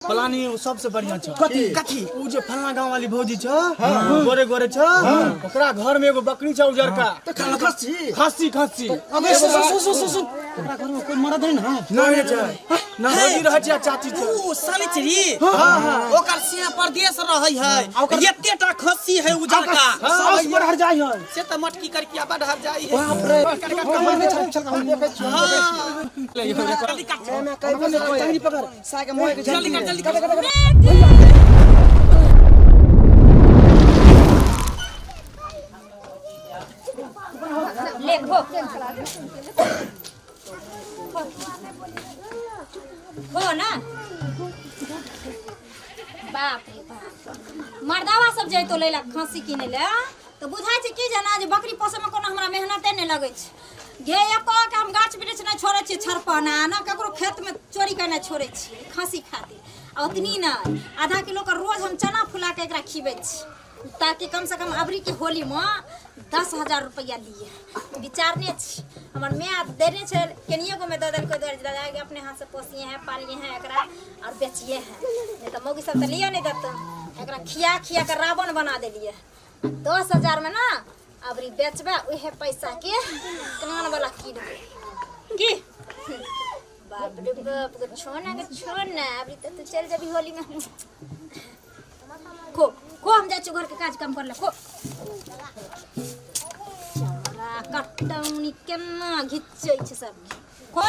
Planning सबसे बढ़िया छ। कथी कथी उ जे फलना गांव वाली भौजी छ, गोरे गोरे छ, ओकरा घर में एगो बकरी छ उजरका। तो खाना खस्सी खस्सी खस्सी अबे सुन ओकरा घर में कोई मरद है ना नहीं छ ना भौजी रह छ चाची छ। ओ साली चरी ओकर से परदेश रहै है एतेटा खस्सी है उजरका सास पर हट जाई है से त मटकी करके बड़ हर जाई है। बाप रे कमर में छल हम देखे छी जल्दी काट मैं कई बजे चंगी पकड़ सा के मोए के जल्दी कर जल्दी कर ले हो हो ना बाप रे बाप मर्दावा सब जैतो लैला खस्सी किने ले तो बुझाइ छै की जना जे बकरी पोसे में कोनो हमरा मेहनते नै लगै छै। गे एको के हम गाछ वृक्ष नै छोड़ै छी छरपना ना ककरो खेत में चोरी करना छोड़ै छी खस्सी खातिर आ उतनी ना आधा किलो का रोज हम चना फुला के एकरा खिबै छी ताकि कम से कम अबरी की होली में 10,000 रुपया लिए विचारने छी। हमर माय देने छै केनियो को में दे देल कोई दादा के अपने हाथ से पोसिए हैं पालिए हैं एकरा और बेचिए हैं नहीं तो मौगी सब त लियो नहीं देत एकरा खिया खिया के रावण बना देलिए। 10,000 में ना अबरी बेचबे उहे पैसा के कान वाला कीनबे की बाप रे बाप के छोना अबरी तो चल जबी होली में को हम जाय छी घर के काज काम कर ले को चमरा कटौनी केना घिचै छै सब को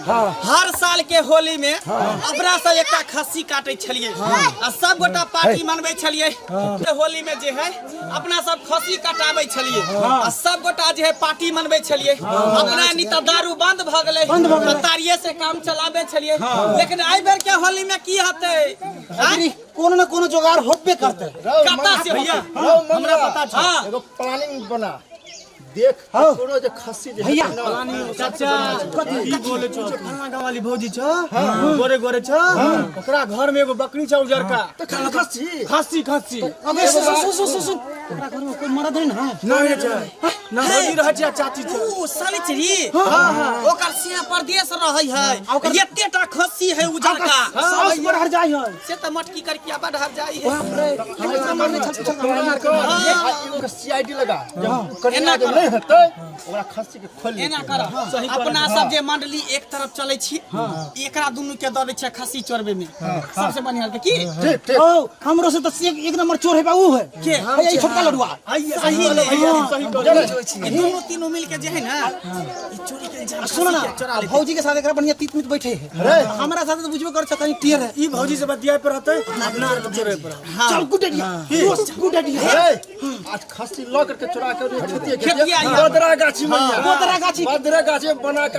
हर साल के होली में अपना सब एक खस्सी काटे छलिए आ सब गोटा पार्टी मनबे छलिए। होली में जे है अपना सब खस्सी कटाबे छलिए आ सब गोटा जे है पार्टी मनबे छलिए। अपना नी त दारू बंद भ गेलै त तारिये से काम चलाबे छलिए। लेकिन आई बेर के होली में की हते कोनो न कोनो जुगाड़ होबे करते कता से भैया हमरा पता छ एगो प्लानिंग बना देख कोनो जे खस्सी जे भैया प्लानिंग चाचा कथी बोले छ फलना गांव वाली भौजी छ गोरे गोरे छ ओकरा घर में एगो बकरी छ उजरका तो खाना खस्सी खस्सी खस्सी अबे सुन ओकरा घर में कोई मरद है ना नहीं छै ना भौजी रहै छै चाची छै ओ सनिचरी ओकर सिया परदेश रहै है एतेटा खस्सी है उजर का साउस पर हट जाई है से त मटकी करके आबा ढहर जाई है बाप रे हमरा मारने छल सीआईडी लगा कन्या जब नहीं हेतै ओकरा खस्सी के खोल एना कर अपना सब जे मंडली एक तरफ चलै छी एकरा दुनू के दऽ दै छै खस्सी चोरबे में सबसे बढ़िया की ठीक ठीक ओ हमरो से तो एक नंबर चोर है बाबू है के ये छोटका लड़ुआ सही ले दोनों तीनों मिल के जे है ना ई चोरी के जान सुनो ना भौजी के साथ एकरा बढ़िया तीत मित बैठे है हमरा साथ तो बुझबे कर छतनी टियर है ई भौजी से बतियाए पर रहतै अपना आर के चोरे पर चल गुड आइडिया गुड आइडिया आज खस्सी लॉ करके चुरा के खेतिया बदरा गाछी में बदरा गाछी बना के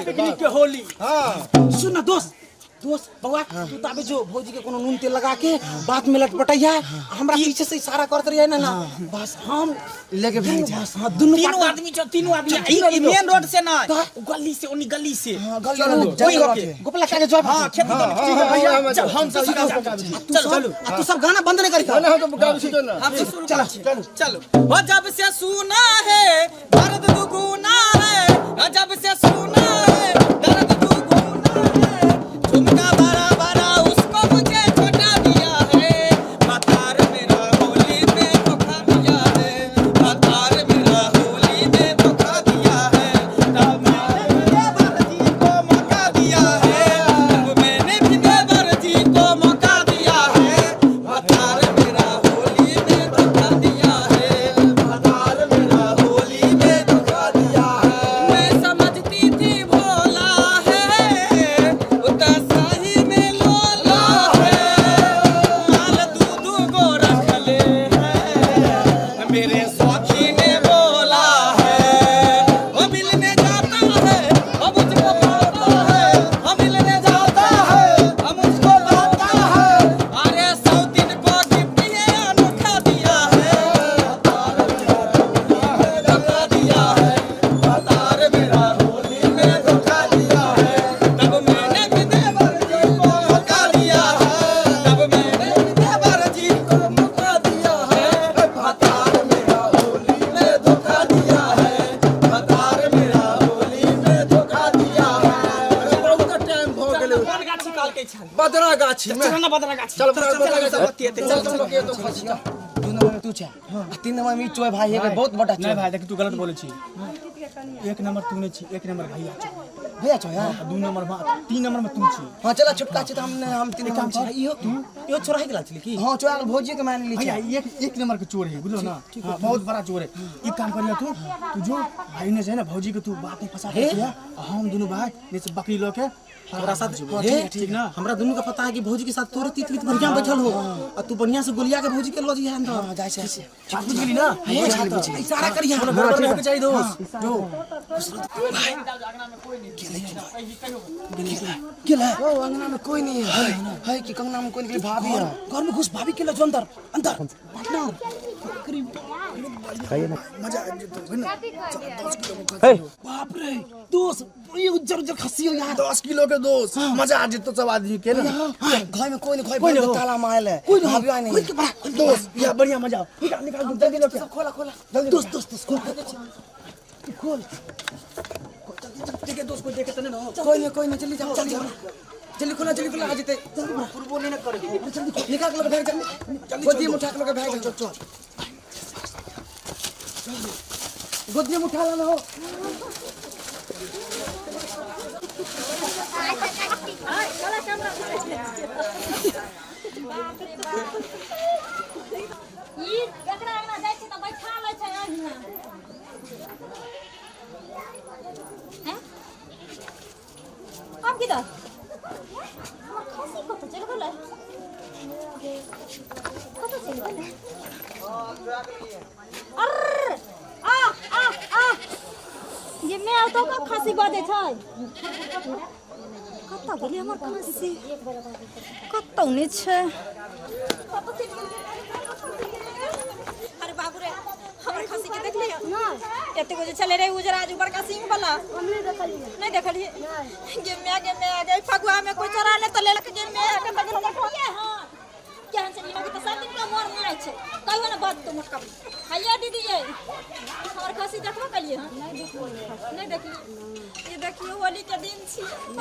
पिकनिक के होली हां सुन ना दोस्त बउआ तू ताबे जो भौजी के कोनो नून तेल लगा के बात में लटपटैया हमरा पीछे से इशारा करत रहिए ना बस हम लेके भाग जा हां तीनों आदमी ई मेन रोड से ना गली से ओनी गली से गोपला के जॉब हां खेती भैया चल हम चलो तू सब गाना बंद नहीं करी हम तो गाड़ी से ना हम शुरू चलो वो जब से सुना है दर्द दुगुना है जब से सुना है दर्द दुगुना है झुमका बड़ा बड़ा उसको मुझे छोटा दिया है मतार मेरा होली में धोखा दिया है मतार मेरा होली में धोखा दिया है तब मैंने देवर जी को मौका दिया है तब मैंने भी देवर जी को मौका दिया है मतार मेरा होली में धोखा दिया है मतार मेरा होली में धोखा दिया है मैं समझती थी भोला है उतना सही में लोला है माल दूध को रख ले है मेरे सौखी ने बोला है वो मिलने जाता है वो मुझको पाता है वो मिलने जाता है वो मुझको पाता है अरे 100 दिन को गिफ्ट ये अनोखा दिया है धोखा दिया है मतार मेरा होली में धोखा दिया है तब मैंने भी देवर जी को मौका दिया है तब मैंने भी देवर जी को मौका दिया है मतार मेरा होली में धोखा दिया है मतार मेरा होली में धोखा दिया है बहुत टाइम हो गेलै कौन गाछी काल के छल बदरा गाछी में चल ना बदला गाछी चल बदरा गाछी बतिए चल के तो खस्सी 2 नंबर में तू छे 3 नंबर में चोय भाई है बहुत बड़ा नहीं भाई देख तू गलत बोले छी एक नंबर तू नहीं छी एक नंबर भैया छी भैया चोय हां 2 नंबर में 3 नंबर में तू छी हां चला छुटका छ हम 3 काम छ इहो छोरा है गेला छली की हां चोय भौजी के मान ली भैया एक नंबर के चोर है बुझलो ना हाँ, बहुत बड़ा चोर है एक काम करिया तू जो भाई ने है ना भौजी के तू बात में फंसा दिया हम दोनों भाई जैसे बकरी लो के तोरा साथ ठीक ना हमरा दोनों का पता है कि भौजी के साथ तोरे तीत बढ़िया बैठल हो और तू बढ़िया से गोलिया के भौजी के लो जी अंदर जाय से बुझ गेली ना इशारा करिया घर में चाहिए दोस्त जो केला ओ अंगना में कोई नहीं है कि कंगना में कोई नहीं भाभी है घर में घुस भाभी के लो अंदर अंदर पार्टनर मजा आ गया हे बाप रे दोस्त ये उज्जर उज्जर खस्सी हो यार 10 किलो के दोस्त मजा आ जितो सब आदमी के ना घर में कोई नहीं कोई ताला मारले कोई भाभी आई नहीं दोस्त या बढ़िया मजा निकाल जल्दी लो खोला जल्दी दोस्त खोल ठीक है दोस्त को देखे तने ना कोई नहीं जल्दी जाओ जल्दी खोला आ जते पूर्व नहीं ना करे जल्दी निकाल के बैग जल्दी गोदी में उठा के बैग चल गोदी में उठा ला हो ई एकरा अंगना जाइ छी त बैठा लै छै अंगना हैं अब किधर खसी को तो चल गेलै कत चल गेलै अरे आ ये मैं तो का खसी बजे छै कत गेलै हमर खसी कत नै छै अरे बाबू रे हमर खसी के देख लियो ना एते को जे चले रे उजरा आज बड़का सिंह वाला नहीं देखलिए गे मैं फगुआ में कोई चोरा ले तो ले के गे मैं के बजे ये हां क्या हम चली लगे तो 7 दिन का मोर नहीं छै कहियो ना बात तो मोटका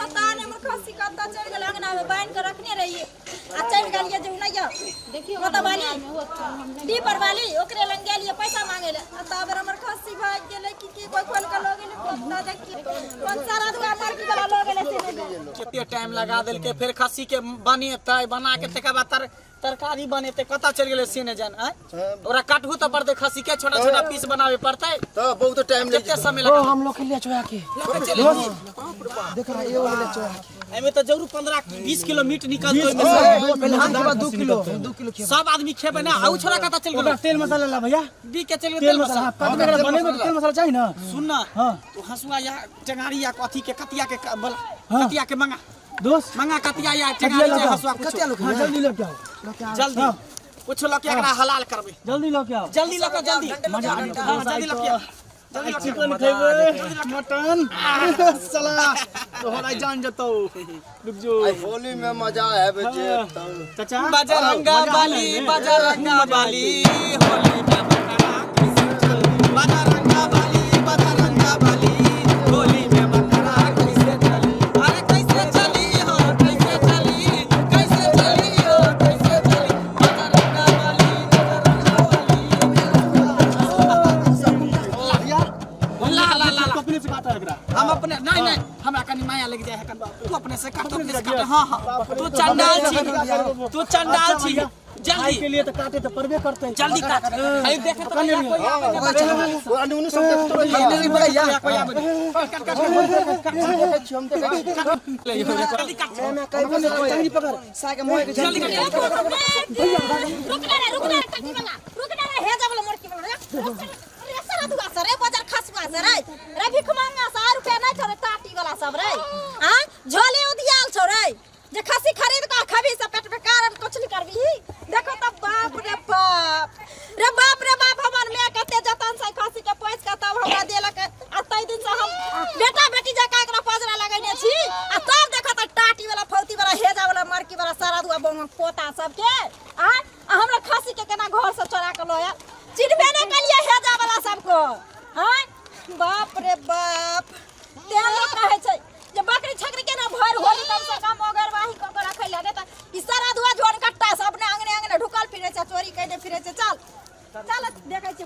पता नहीं हमर खस्सी कत्ता चढ़ गेल अंगना में बांध के रखने रहिए आ चढ़ गेलिए जे उनैया देखियो मत वाली डी पर वाली ओकरे लंग गेलिए पैसा मांगे ले तब हमर खस्सी भाग गेले कि कोई खोल के ल गेले पता देखिए कौन सारा दुआ मार के वाला ल गेले से कितने टाइम लगा देल के फिर खस्सी के बनेतै बना के तकर बाद तरकारी बनेतै कता चल गेले से ने जान ओरा काटहु त पड़ते खस्सी के छोटा छोटा पीस बनावे पड़तै तो बहुत टाइम ले कितना समय लगा हम लोग के लिए चोया के देख रहा ये वाला चोया के एमे तो जरूर 15-20 किलो मीट निकलतै पहले हम 2 किलो सब आदमी खेबे ना आउ छोरा कता चल गेल तेल मसाला ला भैया दी के चल गेल तेल मसाला कत में बने में तेल मसाला चाहिए ना सुन ना हां तो हसुआ या टेंगारी या कथी के कतिया के कतिया के मंगा दोस्त मंगा कतिया या टेंगारी या हसुआ कतिया लोग जल्दी लेके आओ जल्दी कुछ लोग के एकरा हलाल करबे जल्दी लेके आओ जल्दी लगा जल्दी मजा आ जल्दी लग चिकन खेबे मटन साला तो होलाई जान जतो रुक जो होली में मजा है बच्चे चाचा बजरंगा बाली होली में बकरा बजरंगा बाली होली में बकरा कैसे चली अरे कैसे चली हो कैसे चली हो कैसे चली बजरंगा बाली ला ला ला अपने से काटा एकरा हम अपने नहीं हमरा कनी माया लग जाए है तू अपने से काट अपने से काट हां तू चंडाल छी जल्दी के लिए तो काटे तो परबे करते जल्दी काट अरे देखे तो कोई वो अनुनु सब कोई जल्दी काट मैं कहबो नहीं कोई जल्दी पकड़ साके मोए के जल्दी काट रुकना रे टकी वाला रुकना रे हे जावला मोरकी वाला रे सारा दुआ सरे बाजार खसवा सरे रे भिख मांगा 100 रुपया नहीं छोरे टाटी वाला सब रे हां झोले उदियाल छोरे जे खसी खरीद का खबी से पेट पे कारण कुछ नहीं करबी देखो तब बाप रे बाप हमर में कते जतन से खसी के पैस का तब हमरा देलक आ तई दिन से हम बेटा बेटी जका एकरा पजरा लगैने छी आ तब देखो त टाटी वाला फौती वाला हेजा वाला मरकी वाला सारा दुआ बोंग पोता सब के आ हमरा खसी के केना घर से चोरा के लोया चिन्हबे न कलिए हेजा वाला सबको हां बाप रे बाप तेल कहै छै जे बकरी छकरी के ना भर होली कम से कम अगर वाही क के रखै ले त ई सारा दुआ जोन कट्टा सब ने आंगने ढुकल फिरे छै चोरी कइने फिरे छै चल देखै छी